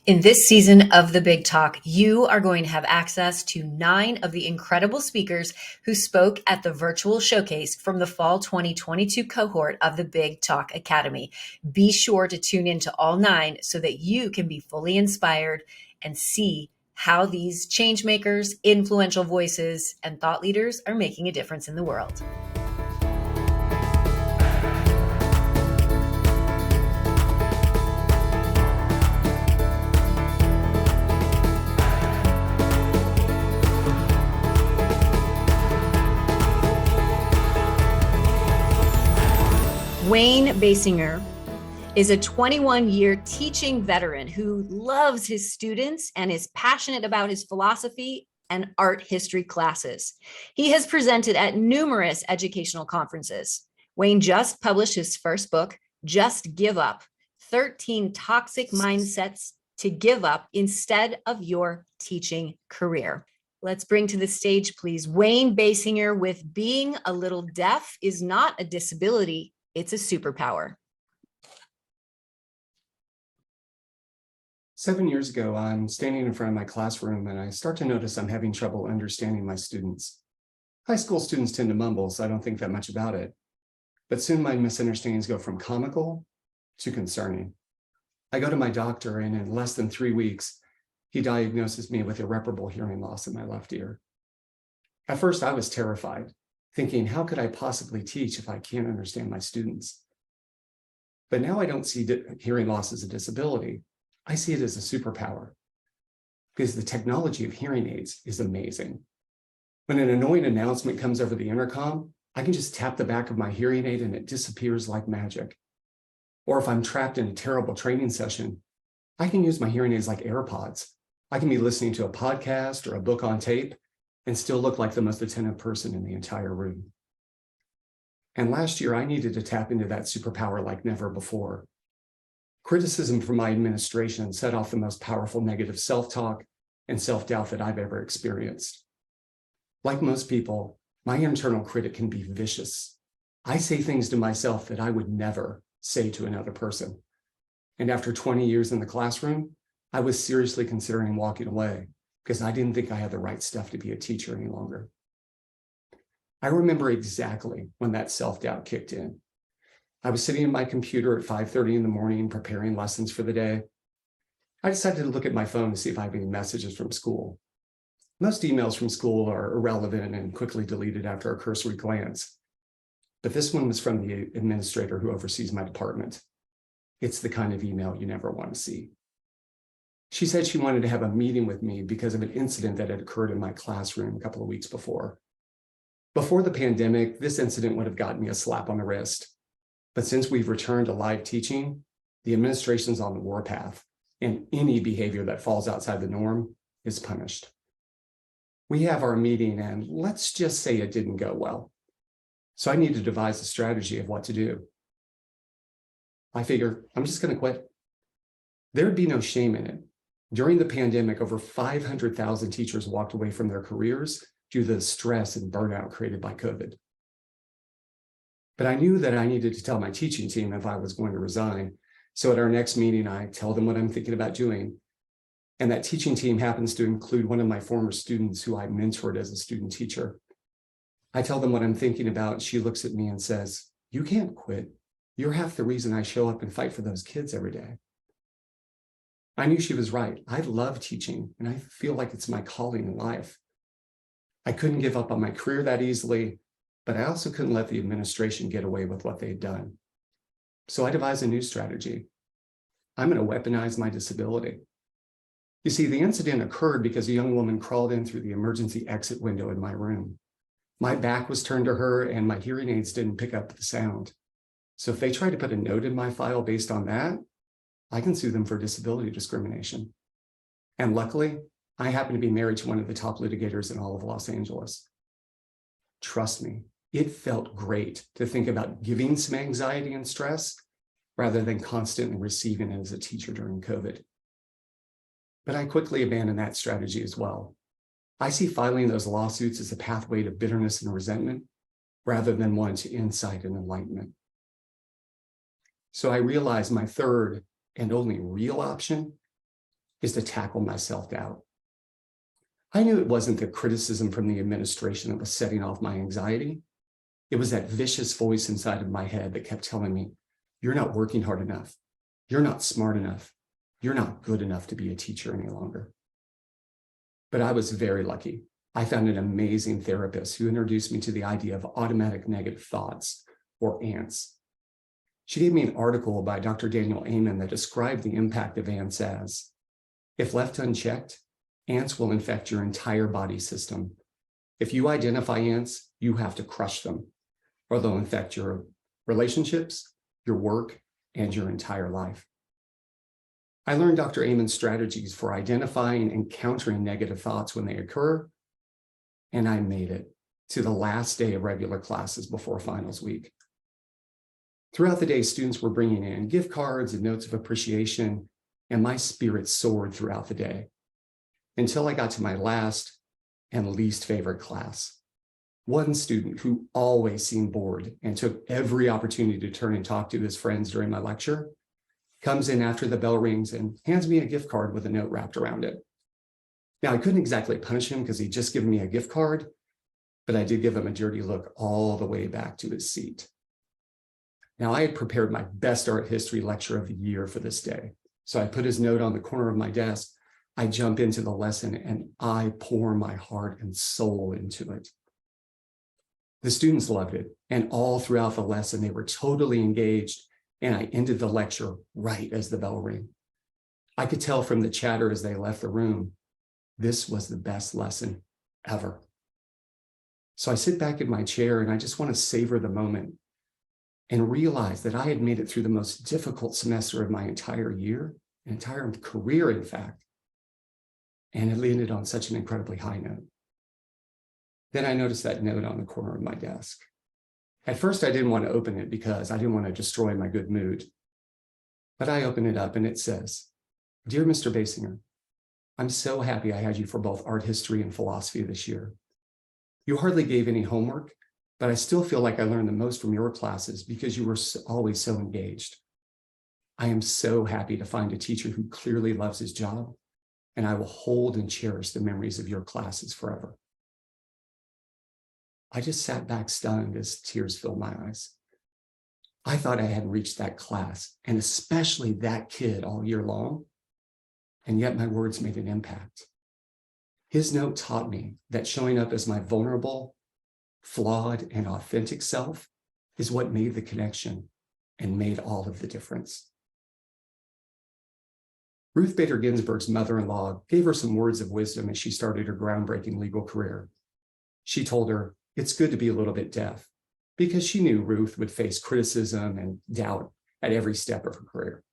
In this season of The Big Talk, you are going to have access to 9 of the incredible speakers who spoke at the virtual showcase from the fall 2022 cohort of the Big Talk Academy. Be sure to tune in to all 9 so that you can be fully inspired and see how these change makers, influential voices, and thought leaders are making a difference in the world. Wayne Basinger is a 21-year teaching veteran who loves his students and is passionate about his philosophy and art history classes. He has presented at numerous educational conferences. Wayne just published his first book, Just Give Up: 13 Toxic Mindsets to Give Up Instead of Your Teaching Career. Let's bring to the stage, please, Wayne Basinger with Being a Little Deaf is Not a Disability, It's a Superpower. 7 years ago, I'm standing in front of my classroom and I start to notice I'm having trouble understanding my students. High school students tend to mumble, so I don't think that much about it. But soon my misunderstandings go from comical to concerning. I go to my doctor and in less than 3 weeks, he diagnoses me with irreparable hearing loss in my left ear. At first, I was terrified, thinking, how could I possibly teach if I can't understand my students? But now I don't see hearing loss as a disability. I see it as a superpower because the technology of hearing aids is amazing. When an annoying announcement comes over the intercom, I can just tap the back of my hearing aid and it disappears like magic. Or if I'm trapped in a terrible training session, I can use my hearing aids like AirPods. I can be listening to a podcast or a book on tape and still look like the most attentive person in the entire room. And last year, I needed to tap into that superpower like never before. Criticism from my administration set off the most powerful negative self-talk and self-doubt that I've ever experienced. Like most people, my internal critic can be vicious. I say things to myself that I would never say to another person. And after 20 years in the classroom, I was seriously considering walking away because I didn't think I had the right stuff to be a teacher any longer. I remember exactly when that self-doubt kicked in. I was sitting at my computer at 5:30 in the morning preparing lessons for the day. I decided to look at my phone to see if I have any messages from school. Most emails from school are irrelevant and quickly deleted after a cursory glance. But this one was from the administrator who oversees my department. It's the kind of email you never want to see. She said she wanted to have a meeting with me because of an incident that had occurred in my classroom a couple of weeks before. Before the pandemic, this incident would have gotten me a slap on the wrist. But since we've returned to live teaching, the administration's on the warpath, and any behavior that falls outside the norm is punished. We have our meeting, and let's just say it didn't go well. So I need to devise a strategy of what to do. I figure I'm just going to quit. There'd be no shame in it. During the pandemic, over 500,000 teachers walked away from their careers due to the stress and burnout created by COVID. But I knew that I needed to tell my teaching team if I was going to resign. So at our next meeting, I tell them what I'm thinking about doing. And that teaching team happens to include one of my former students who I mentored as a student teacher. I tell them what I'm thinking about. She looks at me and says, "You can't quit. You're half the reason I show up and fight for those kids every day." I knew she was right. I love teaching, and I feel like it's my calling in life. I couldn't give up on my career that easily, but I also couldn't let the administration get away with what they'd done. So I devised a new strategy. I'm going to weaponize my disability. You see, the incident occurred because a young woman crawled in through the emergency exit window in my room. My back was turned to her and my hearing aids didn't pick up the sound. So if they try to put a note in my file based on that, I can sue them for disability discrimination. And luckily, I happen to be married to one of the top litigators in all of Los Angeles. Trust me, it felt great to think about giving some anxiety and stress rather than constantly receiving it as a teacher during COVID. But I quickly abandoned that strategy as well. I see filing those lawsuits as a pathway to bitterness and resentment rather than one to insight and enlightenment. So I realized my third and only real option is to tackle my self-doubt. I knew it wasn't the criticism from the administration that was setting off my anxiety. It was that vicious voice inside of my head that kept telling me, you're not working hard enough. You're not smart enough. You're not good enough to be a teacher any longer. But I was very lucky. I found an amazing therapist who introduced me to the idea of automatic negative thoughts, or ANTs. She gave me an article by Dr. Daniel Amen that described the impact of ANTs as, if left unchecked, ANTs will infect your entire body system. If you identify ANTs, you have to crush them, or they'll infect your relationships, your work, and your entire life. I learned Dr. Amen's strategies for identifying and countering negative thoughts when they occur, and I made it to the last day of regular classes before finals week. Throughout the day, students were bringing in gift cards and notes of appreciation, and my spirit soared throughout the day until I got to my last and least favorite class. One student who always seemed bored and took every opportunity to turn and talk to his friends during my lecture comes in after the bell rings and hands me a gift card with a note wrapped around it. Now, I couldn't exactly punish him because he'd just given me a gift card, but I did give him a dirty look all the way back to his seat. Now, I had prepared my best art history lecture of the year for this day. So I put his note on the corner of my desk. I jump into the lesson and I pour my heart and soul into it. The students loved it, and all throughout the lesson, they were totally engaged, and I ended the lecture right as the bell rang. I could tell from the chatter as they left the room, this was the best lesson ever. So I sit back in my chair and I just want to savor the moment and realize that I had made it through the most difficult semester of my entire year, entire career, in fact, and it landed on such an incredibly high note. Then I noticed that note on the corner of my desk. At first, I didn't want to open it because I didn't want to destroy my good mood. But I opened it up and it says, "Dear Mr. Basinger, I'm so happy I had you for both art history and philosophy this year. You hardly gave any homework, but I still feel like I learned the most from your classes because you were always so engaged. I am so happy to find a teacher who clearly loves his job, and I will hold and cherish the memories of your classes forever." I just sat back stunned as tears filled my eyes. I thought I hadn't reached that class, and especially that kid, all year long, and yet my words made an impact. His note taught me that showing up as my vulnerable, flawed, and authentic self is what made the connection and made all of the difference. Ruth Bader Ginsburg's mother-in-law gave her some words of wisdom as she started her groundbreaking legal career. She told her, it's good to be a little bit deaf, because she knew Ruth would face criticism and doubt at every step of her career.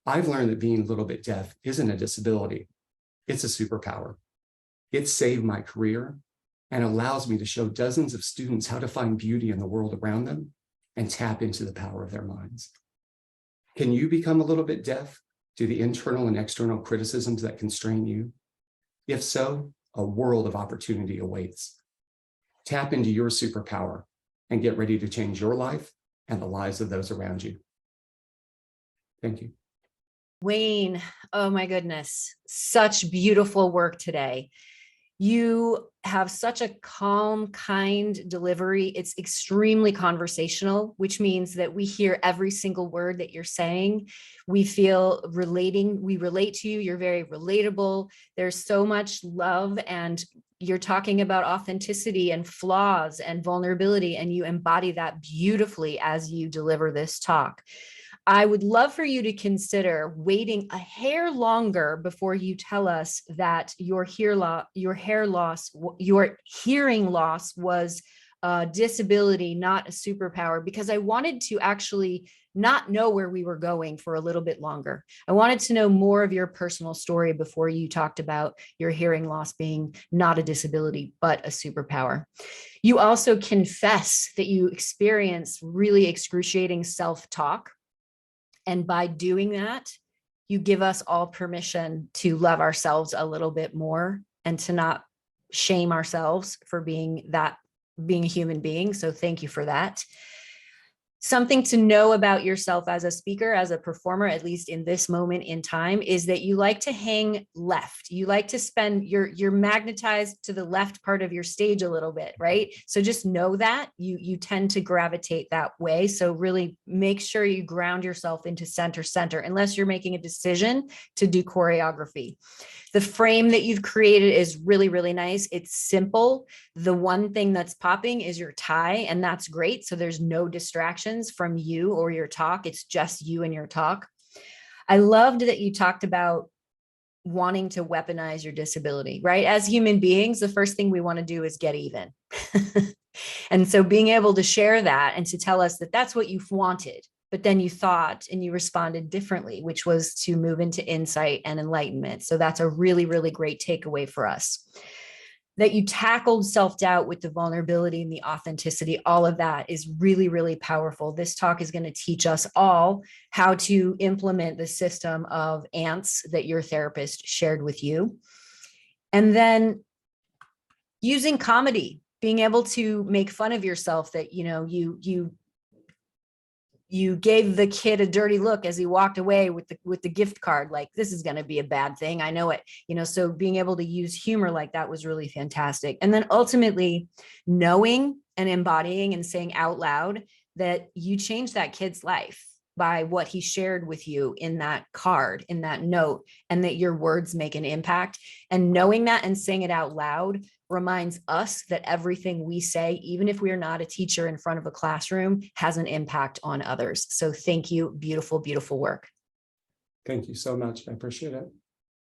I've learned that being a little bit deaf isn't a disability. It's a superpower. It saved my career and allows me to show dozens of students how to find beauty in the world around them and tap into the power of their minds. Can you become a little bit deaf to the internal and external criticisms that constrain you? If so, a world of opportunity awaits. Tap into your superpower and get ready to change your life and the lives of those around you. Thank you. Wayne, oh my goodness, such beautiful work today. You have such a calm, kind delivery. It's extremely conversational, which means that we hear every single word that you're saying. We feel relating, we relate to you. You're very relatable. There's so much love, and you're talking about authenticity and flaws and vulnerability, and you embody that beautifully as you deliver this talk. I would love for you to consider waiting a hair longer before you tell us that your hearing loss was a disability, not a superpower, because I wanted to actually not know where we were going for a little bit longer. I wanted to know more of your personal story before you talked about your hearing loss being not a disability, but a superpower. You also confess that you experience really excruciating self-talk. And by doing that, you give us all permission to love ourselves a little bit more and to not shame ourselves for being a human being. So thank you for that. Something to know about yourself as a speaker, as a performer, at least in this moment in time, is that you like to hang left. You like to spend, you're magnetized to the left part of your stage a little bit, right? So just know that you tend to gravitate that way. So really make sure you ground yourself into center, unless you're making a decision to do choreography. The frame that you've created is really, really nice. It's simple. The one thing that's popping is your tie, and that's great. So there's no distractions from you or your talk. It's just you and your talk. I loved that you talked about wanting to weaponize your disability, right? As human beings, the first thing we want to do is get even. And so being able to share that and to tell us that that's what you've wanted, but then you thought and you responded differently, which was to move into insight and enlightenment. So that's a really, really great takeaway for us. That you tackled self-doubt with the vulnerability and the authenticity, all of that is really, really powerful. This talk is going to teach us all how to implement the system of ants that your therapist shared with you. And then using comedy, being able to make fun of yourself, that, you know, you gave the kid a dirty look as he walked away with the gift card, like, this is going to be a bad thing, I know it, you know. So being able to use humor like that was really fantastic. And then ultimately knowing and embodying and saying out loud that you changed that kid's life by what he shared with you in that card, in that note, and that your words make an impact. And knowing that and saying it out loud reminds us that everything we say, even if we are not a teacher in front of a classroom, has an impact on others. So thank you. Beautiful, beautiful work. Thank you so much. I appreciate it.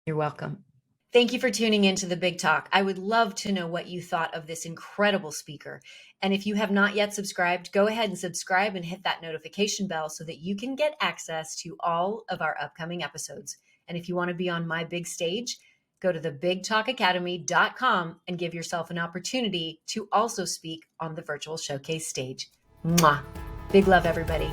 You're welcome. Thank you for tuning into the Big Talk. I would love to know what you thought of this incredible speaker. And if you have not yet subscribed, go ahead and subscribe and hit that notification bell so that you can get access to all of our upcoming episodes. And if you want to be on my big stage, go to thebigtalkacademy.com and give yourself an opportunity to also speak on the virtual showcase stage. Mwah. Big love, everybody.